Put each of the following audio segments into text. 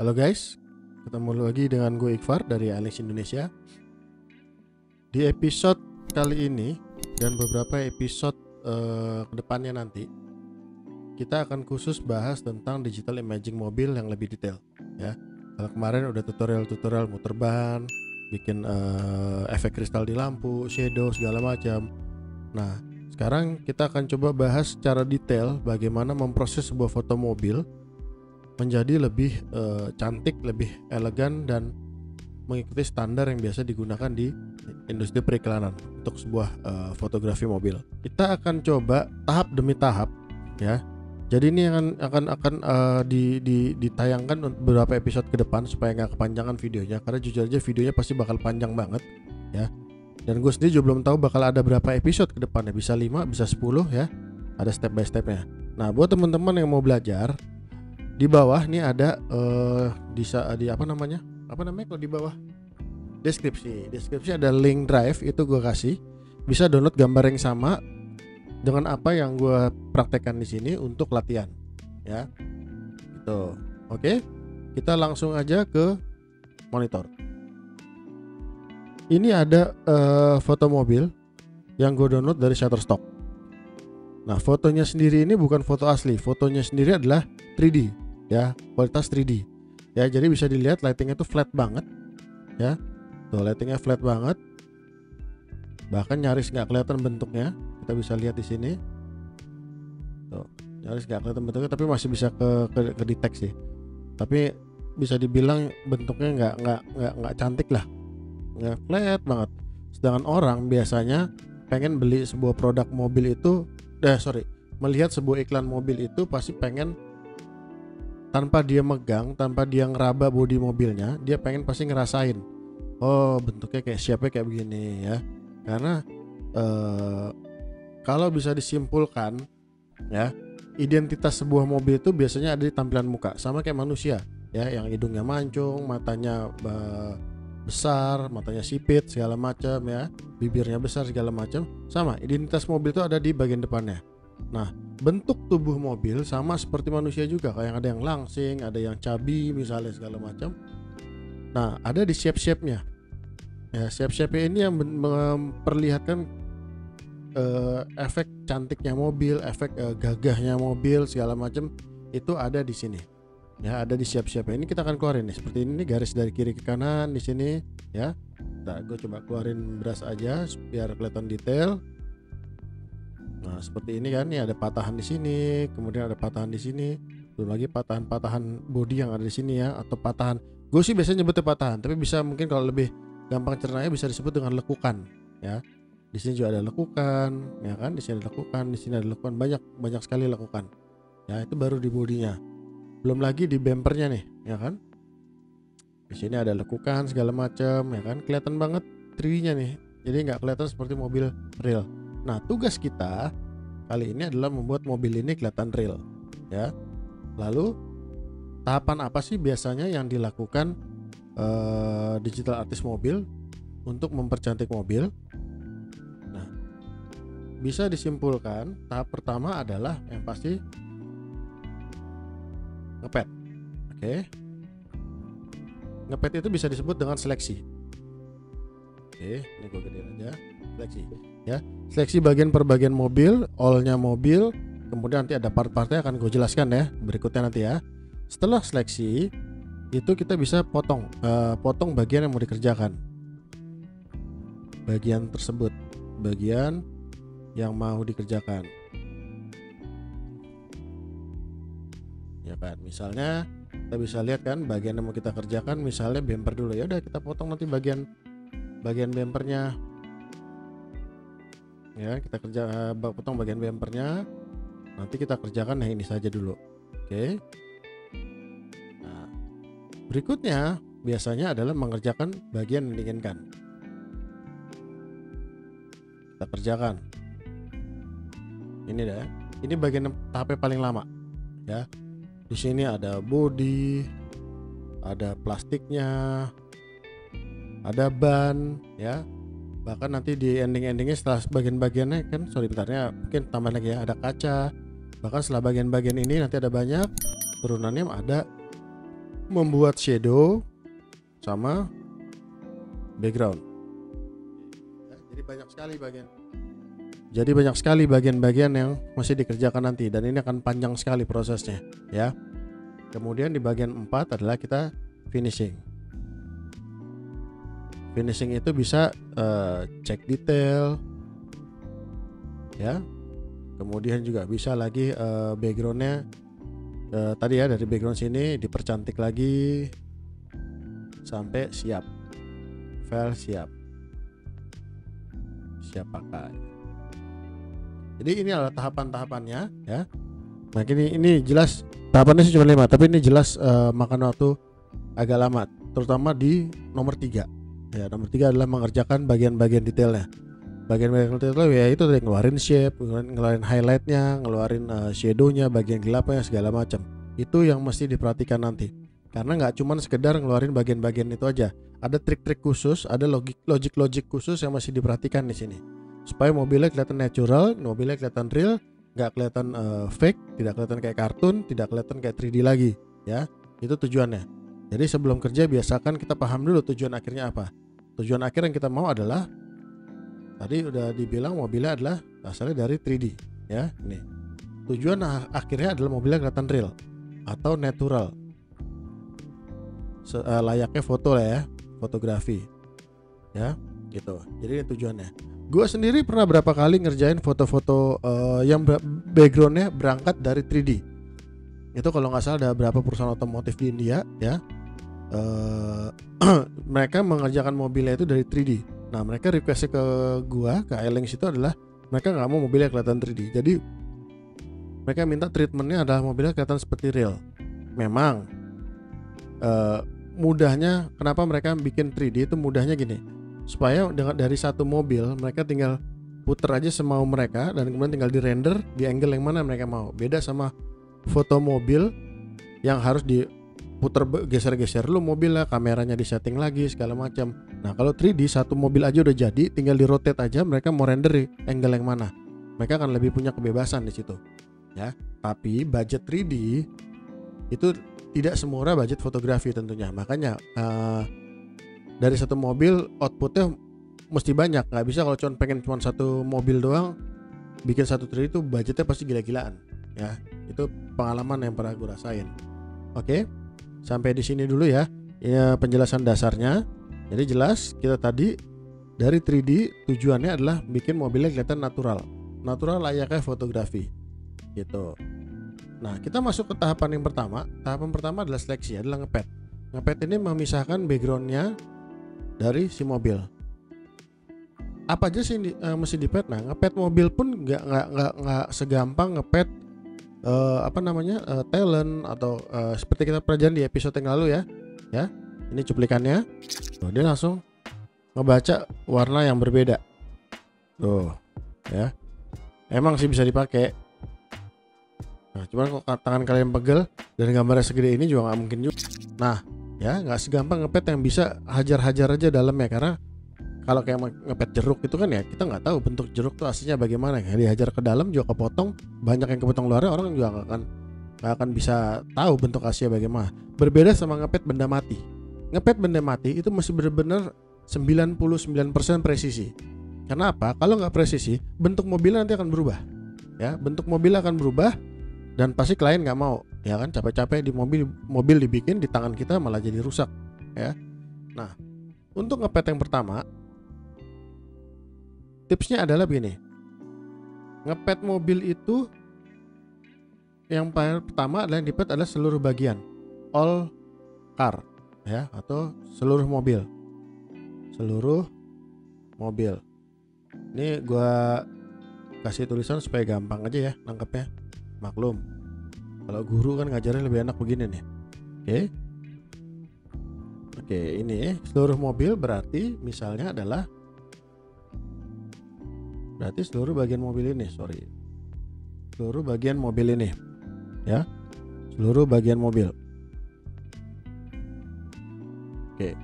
Halo guys, ketemu lagi dengan gue Iqfar dari Alex Indonesia. Di episode kali ini dan beberapa episode kedepannya nanti, kita akan khusus bahas tentang digital imaging mobil yang lebih detail. Ya, kalau kemarin udah tutorial muter ban, bikin efek kristal di lampu, shadow segala macam. Nah, sekarang kita akan coba bahas secara detail bagaimana memproses sebuah foto mobil menjadi lebih cantik, lebih elegan dan mengikuti standar yang biasa digunakan di industri periklanan untuk sebuah fotografi mobil. Kita akan coba tahap demi tahap, ya. Jadi ini akan ditayangkan beberapa episode ke depan supaya nggak kepanjangan videonya, karena jujur aja videonya pasti bakal panjang banget, ya. Dan gue sendiri juga belum tahu bakal ada berapa episode ke depannya, bisa 5, bisa 10 ya. Ada step by stepnya. Nah, buat teman-teman yang mau belajar, di bawah nih ada di apa namanya kalau di bawah deskripsi ada link drive, itu gue kasih, bisa download gambar yang sama dengan apa yang gue praktekkan di sini untuk latihan, ya. Gitu. Oke, kita langsung aja ke monitor. Ini ada foto mobil yang gue download dari Shutterstock. Nah, fotonya sendiri ini bukan foto asli, fotonya sendiri adalah 3D. Ya, kualitas 3D. Ya, jadi bisa dilihat lightingnya tuh flat banget, ya. Tuh, lightingnya flat banget. Bahkan nyaris nggak kelihatan bentuknya. Kita bisa lihat di sini. Tuh, nyaris nggak kelihatan bentuknya, tapi masih bisa ke detect sih. Tapi bisa dibilang bentuknya nggak cantik lah. Nggak flat banget. Sedangkan orang biasanya pengen beli sebuah produk mobil itu, melihat sebuah iklan mobil itu pasti pengen, tanpa dia megang, tanpa dia ngeraba bodi mobilnya, dia pengen pasti ngerasain, oh bentuknya kayak shape-nya kayak begini ya. Karena kalau bisa disimpulkan ya, identitas sebuah mobil itu biasanya ada di tampilan muka, sama kayak manusia ya, yang hidungnya mancung, matanya besar, matanya sipit segala macam ya, bibirnya besar segala macam, sama identitas mobil itu ada di bagian depannya. Nah, bentuk tubuh mobil sama seperti manusia juga, kayak ada yang langsing, ada yang cabi misalnya segala macam. Nah, ada di shape-nya. Ya, shape-nya ini yang memperlihatkan efek cantiknya mobil, efek gagahnya mobil segala macam, itu ada di sini. Ya, ada di shape-nya. Ini kita akan keluarin nih, seperti ini garis dari kiri ke kanan di sini ya. Nah, gue coba keluarin brush aja biar kelihatan detail. Nah, seperti ini kan, nih ada patahan di sini, kemudian ada patahan di sini, belum lagi patahan-patahan bodi yang ada di sini ya, atau patahan. Gue sih biasanya nyebutnya patahan, tapi bisa mungkin kalau lebih gampang cernanya bisa disebut dengan lekukan, ya. Di sini juga ada lekukan, ya kan? Di sini ada lekukan, di sini ada lekukan, banyak sekali lekukan. Ya, itu baru di bodinya. Belum lagi di bempernya nih, ya kan? Di sini ada lekukan segala macam, ya kan? Kelihatan banget 3D-nya nih. Jadi nggak kelihatan seperti mobil real. Nah, tugas kita kali ini adalah membuat mobil ini kelihatan real, ya. Lalu tahapan apa sih biasanya yang dilakukan digital artist mobil untuk mempercantik mobil? Nah, bisa disimpulkan tahap pertama adalah yang pasti ngepet. Oke. Ngepet itu bisa disebut dengan seleksi. Oke, ini gue gedein aja. Seleksi, ya. Seleksi bagian per bagian mobil, all-nya mobil, kemudian nanti ada part-partnya akan gue jelaskan ya berikutnya nanti ya. Setelah seleksi itu kita bisa potong bagian yang mau dikerjakan, bagian tersebut, bagian yang mau dikerjakan, ya kan. Misalnya kita bisa lihat kan bagian yang mau kita kerjakan, misalnya bumper dulu, ya udah kita potong nanti bagian bumpernya. Ya, kita potong bagian bumpernya. Nanti kita kerjakan yang ini saja dulu. Oke. Nah, berikutnya biasanya adalah mengerjakan bagian yang diinginkan. Kita kerjakan. Ini deh. Ini bagian tahapnya paling lama. Ya. Di sini ada bodi, ada plastiknya, ada ban, ya. Bahkan nanti di ending-endingnya setelah bagian-bagiannya kan, bentarnya mungkin tambah lagi ya, ada kaca, Bahkan setelah bagian-bagian ini nanti ada banyak turunannya, ada membuat shadow sama background. Jadi banyak sekali bagian yang masih dikerjakan nanti, dan ini akan panjang sekali prosesnya ya. Kemudian di bagian 4 adalah kita finishing. Finishing itu bisa cek detail ya. Kemudian juga bisa lagi backgroundnya tadi ya, dari background sini dipercantik lagi sampai siap, file siap pakai. Jadi ini adalah tahapan-tahapannya ya. Nah ini jelas tahapannya sih cuma 5, tapi ini jelas makan waktu agak lama, terutama di nomor 3 ya. Nomor 3 adalah mengerjakan bagian-bagian detailnya. Bagian-bagian detail ya itu tadi, ngeluarin shape, ngeluarin highlightnya, ngeluarin shadownya, bagian gelapnya, segala macam. Itu yang mesti diperhatikan nanti, karena nggak cuma sekedar ngeluarin bagian-bagian itu aja. Ada trik-trik khusus, ada logik khusus yang masih diperhatikan di sini, supaya mobilnya kelihatan natural, mobilnya kelihatan real, nggak kelihatan fake, tidak kelihatan kayak kartun, tidak kelihatan kayak 3D lagi ya. Itu tujuannya. Jadi sebelum kerja biasakan kita paham dulu tujuan akhirnya apa. Tujuan akhir yang kita mau adalah, tadi udah dibilang mobilnya adalah asalnya dari 3D ya. Nih tujuan akhirnya adalah mobilnya kelihatan real atau natural, layaknya foto lah ya, fotografi ya gitu. Jadi ini tujuannya. Gue sendiri pernah berapa kali ngerjain foto-foto yang backgroundnya berangkat dari 3D. Itu kalau nggak salah ada berapa perusahaan otomotif di India ya, mereka mengerjakan mobilnya itu dari 3D. Nah mereka requestnya ke gua, ke iLinks itu adalah mereka nggak mau mobilnya kelihatan 3D. Jadi mereka minta treatmentnya adalah mobilnya kelihatan seperti real. Memang mudahnya kenapa mereka bikin 3D itu, mudahnya gini, supaya dari satu mobil mereka tinggal puter aja semau mereka, dan kemudian tinggal di render di angle yang mana mereka mau. Beda sama foto mobil yang harus diputer geser-geser lu mobilnya, kameranya disetting lagi segala macam. Nah kalau 3D satu mobil aja udah jadi, tinggal di rotate aja, mereka mau render di angle yang mana, mereka akan lebih punya kebebasan di situ ya. Tapi budget 3D itu tidak semurah budget fotografi tentunya. Makanya dari satu mobil outputnya mesti banyak. Nggak bisa kalau pengen cuma satu mobil doang bikin satu 3D, itu budgetnya pasti gila-gilaan ya. Itu pengalaman yang pernah gue rasain. Oke, sampai di sini dulu ya. Ini penjelasan dasarnya. Jadi jelas kita tadi dari 3D tujuannya adalah bikin mobilnya kelihatan natural layaknya fotografi gitu. Nah kita masuk ke tahapan yang pertama. Tahapan pertama adalah seleksi, adalah ngepet. Ngepet ini memisahkan backgroundnya dari si mobil. Apa aja sih mesti dipet? Nah ngepet mobil pun nggak segampang ngepet talent atau seperti kita pelajaran di episode yang lalu ya. Ini cuplikannya. Tuh, dia langsung ngebaca warna yang berbeda. Tuh, ya. Emang sih bisa dipakai. Nah, cuman kalau tangan kalian pegel dan gambarnya segede ini juga nggak mungkin juga. Nah, ya nggak segampang ngepet yang bisa hajar-hajar aja dalamnya, karena kalau kayak ngepet jeruk itu kan ya kita nggak tahu bentuk jeruk tuh aslinya bagaimana. Dihajar ke dalam juga kepotong, banyak yang kepotong luarnya, orang juga nggak akan bisa tahu bentuk aslinya bagaimana. Berbeda sama ngepet benda mati. Ngepet benda mati itu mesti benar-benar 99% presisi. Karena apa? Kalau nggak presisi, bentuk mobilnya nanti akan berubah. Ya, bentuk mobilnya akan berubah dan pasti klien nggak mau. Ya kan, capek-capek di mobil dibikin, di tangan kita malah jadi rusak. Ya. Nah, untuk ngepet yang pertama, tipsnya adalah begini. Ngepet mobil itu yang pertama adalah yang dipet adalah seluruh bagian, all car ya, atau seluruh mobil. Ini gua kasih tulisan supaya gampang aja ya nangkepnya. Maklum, kalau guru kan ngajarnya lebih enak begini nih. Oke, ini seluruh mobil berarti misalnya adalah seluruh bagian mobil ini, seluruh bagian mobil ini ya, seluruh bagian mobil. Oke,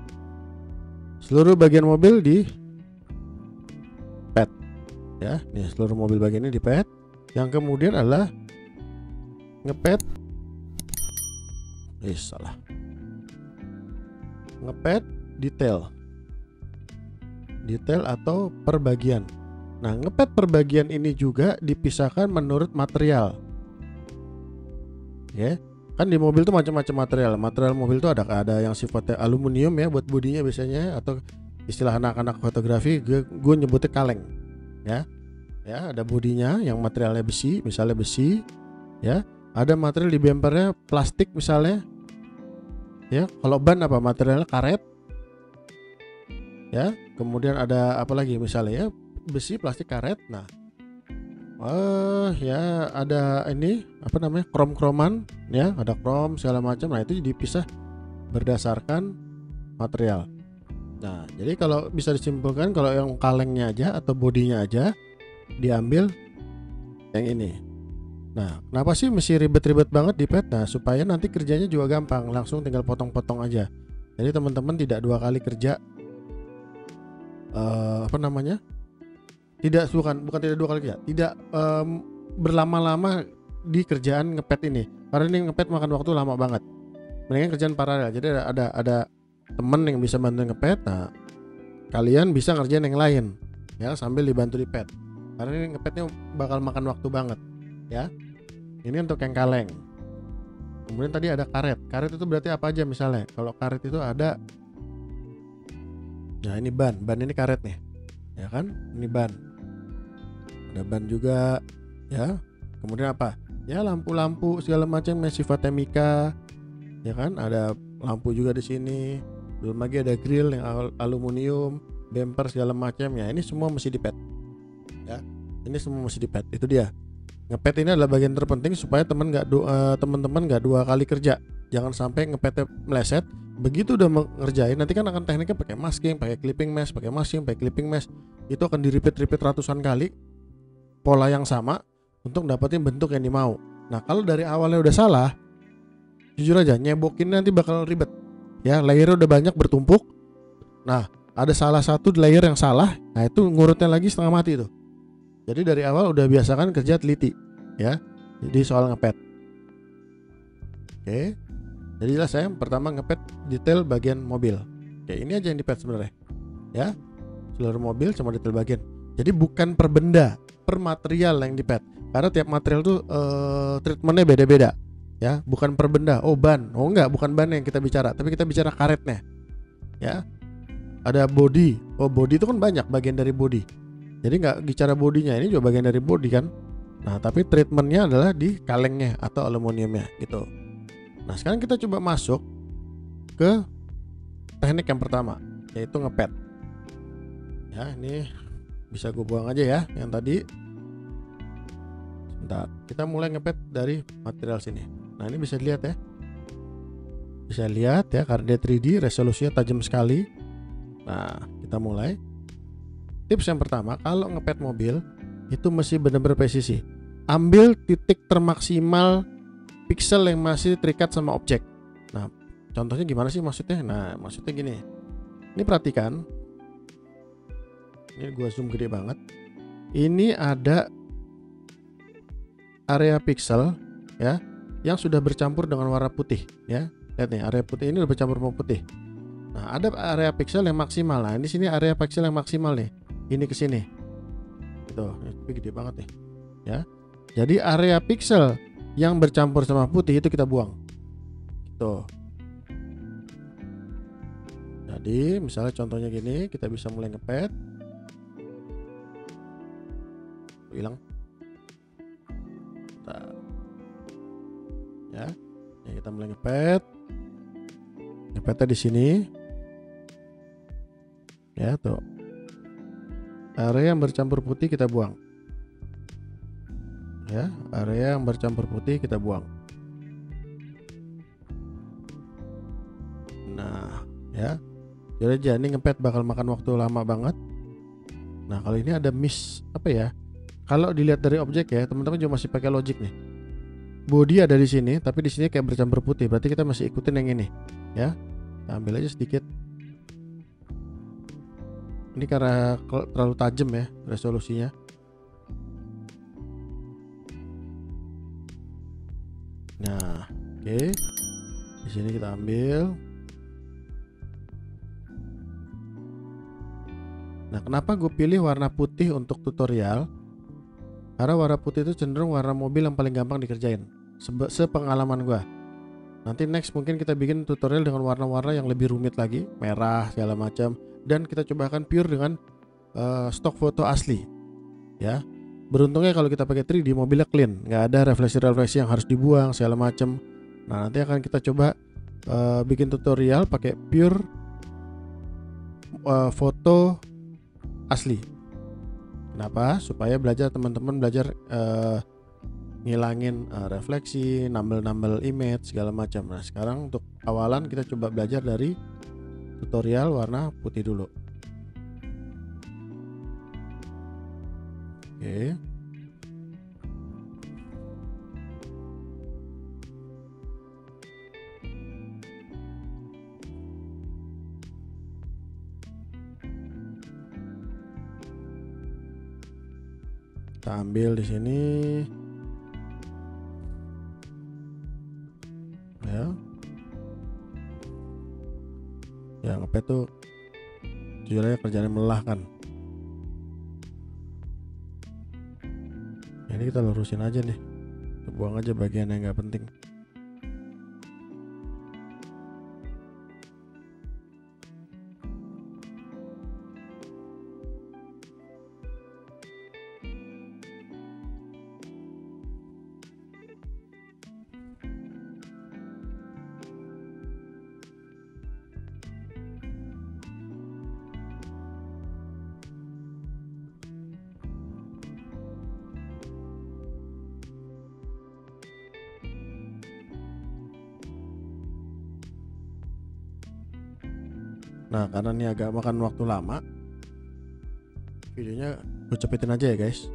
seluruh bagian mobil di pet ya, nih seluruh mobil bagian ini di pet. Yang kemudian adalah ngepet, salah, ngepet detail atau perbagian. Nah, ngepet perbagian ini juga dipisahkan menurut material. Ya, kan di mobil tuh macam-macam material. Material mobil tuh ada yang sifatnya aluminium ya buat bodinya biasanya, atau istilah anak-anak fotografi gue nyebutnya kaleng. Ya, ada bodinya yang materialnya besi, misalnya besi. Ya, ada material di bumpernya plastik misalnya. Ya, kalau ban apa materialnya karet. Ya, kemudian ada apa lagi misalnya ya, besi, plastik, karet. Nah, ya ada ini apa namanya, krom-kroman ya, ada krom segala macam. Nah, itu dipisah berdasarkan material. Nah, jadi kalau bisa disimpulkan, kalau yang kalengnya aja atau bodinya aja diambil yang ini. Nah, kenapa sih mesti ribet-ribet banget di pet? Nah, supaya nanti kerjanya juga gampang, langsung tinggal potong-potong aja. Jadi teman-teman tidak dua kali kerja. Apa namanya? Bukan tidak dua kali kerja, tidak berlama-lama di kerjaan ngepet ini. Karena ini ngepet makan waktu lama banget. Mendingan kerjaan paralel. Jadi ada teman yang bisa bantu ngepet. Nah, kalian bisa ngerjain yang lain ya sambil dibantu di pet. Karena ini ngepetnya bakal makan waktu banget ya. Ini untuk yang kaleng. Kemudian tadi ada karet. Karet itu berarti apa aja misalnya? Kalau karet itu ada, nah ini ban ini karet nih, ya kan? Ini ban. Ada ban juga, ya. Kemudian apa? Ya lampu-lampu segala macam yang sifatnya mika, ya kan? Ada lampu juga di sini. Belum lagi ada grill yang aluminium, bumper segala macam ya. Ini semua mesti di pet, ya. Ini semua mesti di pet. Itu dia. Ngepet ini adalah bagian terpenting supaya teman-teman nggak dua kali kerja. Jangan sampai ngepetnya meleset. Begitu udah mengerjain, nanti kan akan tekniknya pakai masking, pakai clipping mesh, pakai masking, pakai clipping mesh. Itu akan di-repeat ratusan kali pola yang sama untuk dapetin bentuk yang dimau. Nah, kalau dari awalnya udah salah, jujur aja nyebokin nanti bakal ribet. Ya, layernya udah banyak bertumpuk. Nah, ada salah satu layer yang salah, nah itu ngurutnya lagi setengah mati tuh. Jadi dari awal udah biasakan kerja teliti, ya. Jadi soal ngepet. Oke. Jadi jelas saya pertama ngepet detail bagian mobil. Oke, ini aja yang dipet sebenarnya. Ya. Seluruh mobil cuma detail bagian. Jadi bukan per benda, per material yang dipet. Karena tiap material tuh treatmentnya beda-beda. Ya, bukan per benda. Oh, ban. Oh enggak, bukan ban yang kita bicara, tapi kita bicara karetnya. Ya. Ada body. Oh, body itu kan banyak bagian dari body. Jadi nggak bicara bodinya, ini juga bagian dari body kan. Nah, tapi treatmentnya adalah di kalengnya atau aluminiumnya gitu. Nah, sekarang kita coba masuk ke teknik yang pertama, yaitu ngepet. Ya, ini bisa gue buang aja ya yang tadi. Sebentar, kita mulai ngepet dari material sini. Nah, ini bisa dilihat ya. Bisa lihat ya, karena dia 3D, resolusinya tajam sekali. Nah, kita mulai. Tips yang pertama, kalau ngepet mobil itu mesti benar-benar presisi. Ambil titik termaksimal pixel yang masih terikat sama objek. Nah, contohnya gimana sih maksudnya? Nah, maksudnya gini. Ini perhatikan. Ini gua zoom gede banget. Ini ada area pixel ya yang sudah bercampur dengan warna putih ya. Lihat nih, area putih ini udah bercampur sama putih. Nah, ada area pixel yang maksimal. Nah, di sini area pixel yang maksimal nih. Ini ke sini. Tuh, ini gede banget nih. Ya. Jadi area pixel yang bercampur sama putih itu kita buang. Tuh. Jadi, misalnya contohnya gini, kita bisa mulai ngepet. Hilang. Ya. Ya, kita mulai ngepet. Ngepetnya di sini. Ya, tuh. Area yang bercampur putih kita buang. Ya, area yang bercampur putih kita buang. Nah, ya. Jadi ini ngepet bakal makan waktu lama banget. Nah, kalau ini ada miss apa ya? Kalau dilihat dari objek ya, teman-teman juga masih pakai logic nih. Body ada di sini, tapi di sini kayak bercampur putih. Berarti kita masih ikutin yang ini, ya. Kita ambil aja sedikit. Ini karena terlalu tajam ya resolusinya. Nah, oke. Di sini kita ambil. Nah, kenapa gue pilih warna putih untuk tutorial? Karena warna putih itu cenderung warna mobil yang paling gampang dikerjain. Sepengalaman gue. Nanti next mungkin kita bikin tutorial dengan warna-warna yang lebih rumit lagi, merah segala macam. Dan kita cobakan pure dengan stok foto asli. Ya. Beruntungnya kalau kita pakai 3D mobilnya clean, nggak ada refleksi-refleksi yang harus dibuang segala macam. Nah, nanti akan kita coba bikin tutorial pakai pure foto asli. Kenapa? Supaya teman-teman belajar ngilangin refleksi, nambel image segala macam. Nah, sekarang untuk awalan kita coba belajar dari tutorial warna putih dulu. Oke. Kita ambil di sini. Ya ngepet tuh jujur aja kerjanya melelahkan. Ini kita lurusin aja nih, kita buang aja bagian yang nggak penting. Nah, karena ini agak makan waktu lama, videonya gue cepetin aja ya guys.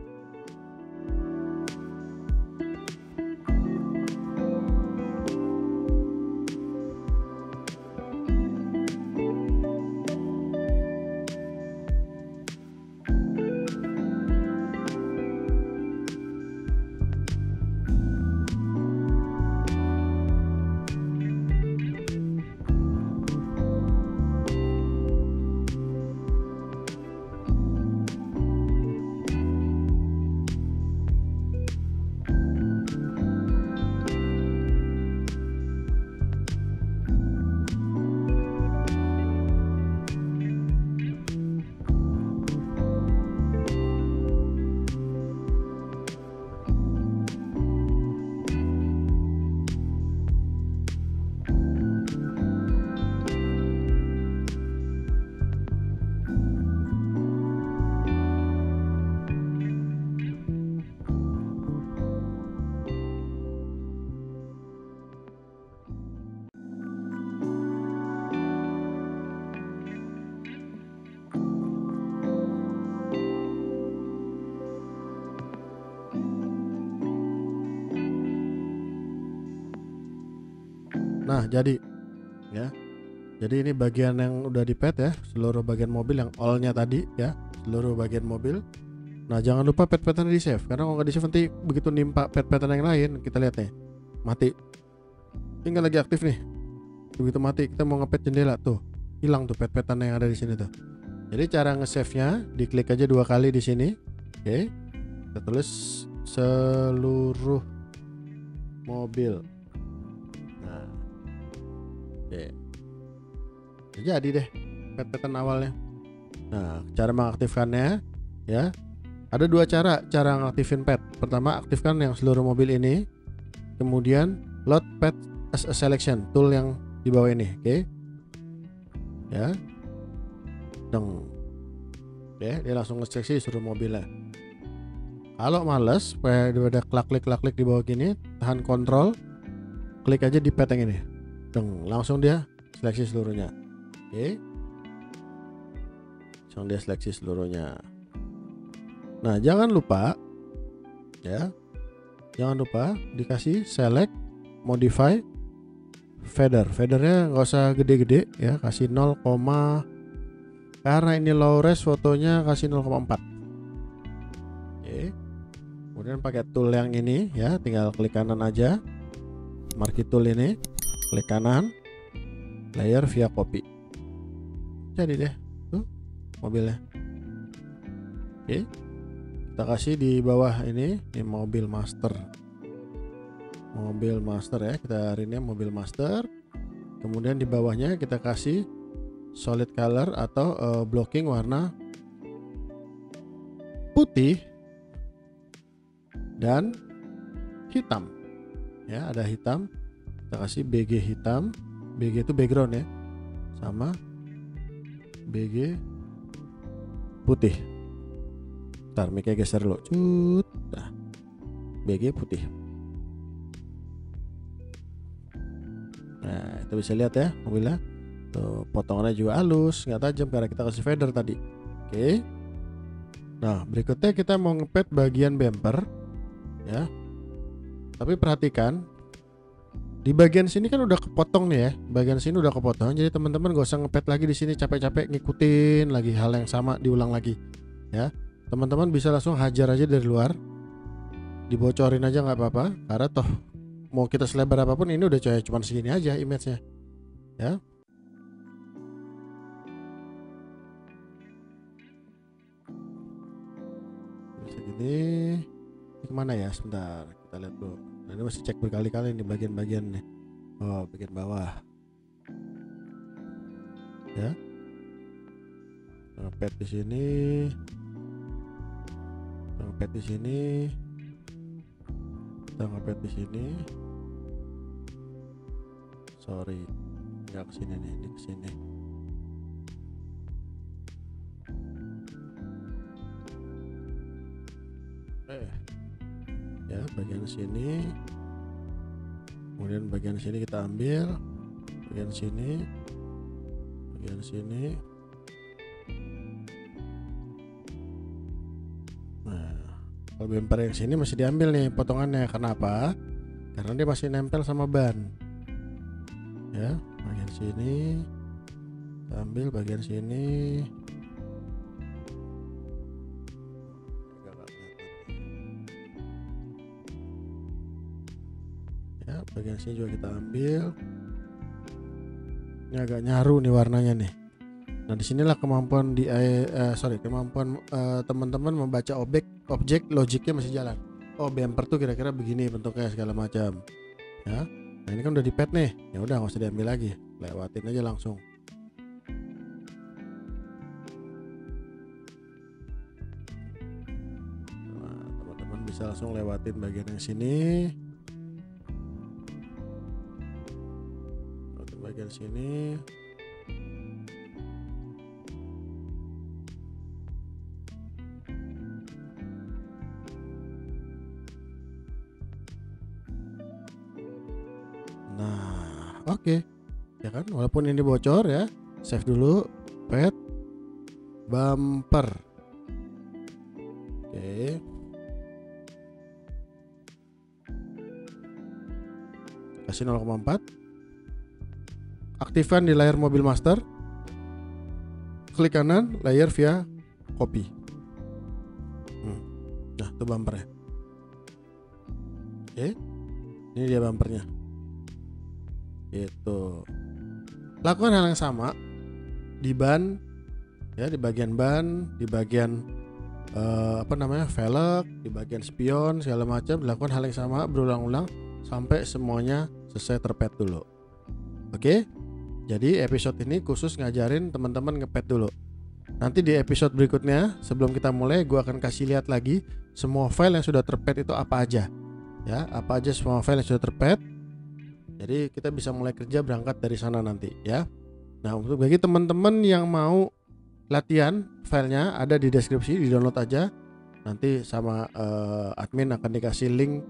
Nah, jadi ya. Jadi ini bagian yang udah di pad ya, seluruh bagian mobil yang all-nya tadi ya, seluruh bagian mobil. Nah, jangan lupa pad-padan di save, karena kalau nggak di save nanti begitu nimpa pad-padan yang lain, kita lihat nih, mati. Ini lagi aktif nih. Begitu mati kita mau ngepad jendela tuh, hilang tuh pad-padan yang ada di sini tuh. Jadi cara nge-save-nya diklik aja 2 kali di sini. Oke. Kita tulis seluruh mobil. Nah. Oke. Jadi deh pad-padan awalnya. Nah, cara mengaktifkannya ya. Ada 2 cara ngaktifin pad. Pertama, aktifkan yang seluruh mobil ini. Kemudian load pad as a selection, tool yang di bawah ini, oke. Ya. Deng. Oke, dia langsung nge-seleksi seluruh mobilnya. Kalau males, daripada klik di bawah gini, tahan kontrol, klik aja di pad yang ini. Deng, langsung dia seleksi seluruhnya. Oke. Langsung dia seleksi seluruhnya. Nah, jangan lupa ya. Jangan lupa dikasih select, modify, fader. Fadernya nggak usah gede-gede ya, kasih 0, karena ini low res fotonya kasih 0,4. Oke. Kemudian pakai tool yang ini ya, tinggal klik kanan aja. marquee tool ini, klik kanan, layer via copy. Jadi deh tuh mobilnya. Oke, kita kasih di bawah ini mobil master. Mobil master ya, kita rename mobil master. Kemudian di bawahnya kita kasih solid color atau blocking warna putih dan hitam. Ya, ada hitam. Kita kasih BG hitam. BG itu background ya. Sama BG putih. Ntar mic-nya geser dulu. Cut. Nah, BG putih. Nah, itu bisa lihat ya mobilnya. Tuh, potongannya juga halus, nggak tajam karena kita kasih fader tadi. Oke. Nah, berikutnya kita mau ngepet bagian bumper ya. Tapi perhatikan di bagian sini kan udah kepotong nih ya. Bagian sini udah kepotong. Jadi teman-teman gak usah ngepet lagi di sini capek-capek ngikutin lagi hal yang sama diulang lagi ya. Teman-teman bisa langsung hajar aja dari luar. Dibocorin aja nggak apa-apa. Karena toh mau kita selebar apapun ini udah cuma segini aja image-nya. Ya. Bisa gini. Ini kemana ya? Sebentar, kita lihat dulu. Nah, ini masih cek berkali-kali nih bagian-bagian nih. Oh, bagian bawah. Ya. Ngepet di sini. Ngepet di sini. Kita ngepet di sini. Sorry, nggak kesini nih, ini kesini. Ya, bagian sini. Kemudian bagian sini kita ambil. Bagian sini. Bagian sini. Nah, kalau bumper yang sini masih diambil nih potongannya. Kenapa? Karena dia masih nempel sama ban. Ya, bagian sini kita ambil, bagian sini ya, bagian sini juga kita ambil. Ini agak nyaru nih warnanya nih. Nah, disinilah kemampuan kemampuan teman-teman membaca objek logiknya masih jalan. Oh, bumper tuh kira-kira begini bentuknya segala macam. Ya. Nah, ini kan udah di pad nih. Ya udah nggak usah diambil lagi. Lewatin aja langsung. Nah, teman-teman bisa langsung lewatin bagian yang sini. Lewatin bagian sini. Nah, oke. Ya kan, walaupun ini bocor ya, save dulu, pad, bumper. Oke. Kasih 0,4. Aktifkan di layar mobil master. Klik kanan, layer via copy. Nah, itu bumpernya. Oke. Ini dia bumpernya. Itu. Lakukan hal yang sama di ban ya, di bagian ban, di bagian velg, di bagian spion segala macam. Lakukan hal yang sama berulang-ulang sampai semuanya selesai terpet dulu. Oke? Jadi episode ini khusus ngajarin teman-teman ngepet dulu. Nanti di episode berikutnya sebelum kita mulai gue akan kasih lihat lagi semua file yang sudah terpet itu apa aja. Ya, apa aja semua file yang sudah terpet. Jadi kita bisa mulai kerja berangkat dari sana nanti ya. Nah, untuk bagi teman-teman yang mau latihan, filenya ada di deskripsi, di download aja. Nanti sama admin akan dikasih link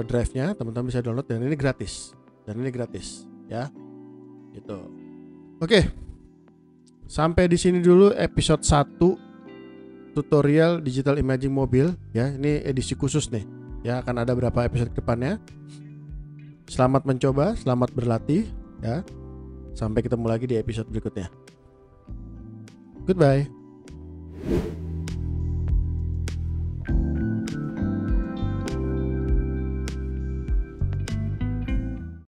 drive-nya, teman-teman bisa download dan ini gratis. Ya. Gitu. Oke. Sampai di sini dulu episode 1 tutorial digital imaging mobil ya. Ini edisi khusus nih. Ya, akan ada berapa episode ke depannya. Selamat mencoba, selamat berlatih ya. Sampai ketemu lagi di episode berikutnya. Goodbye.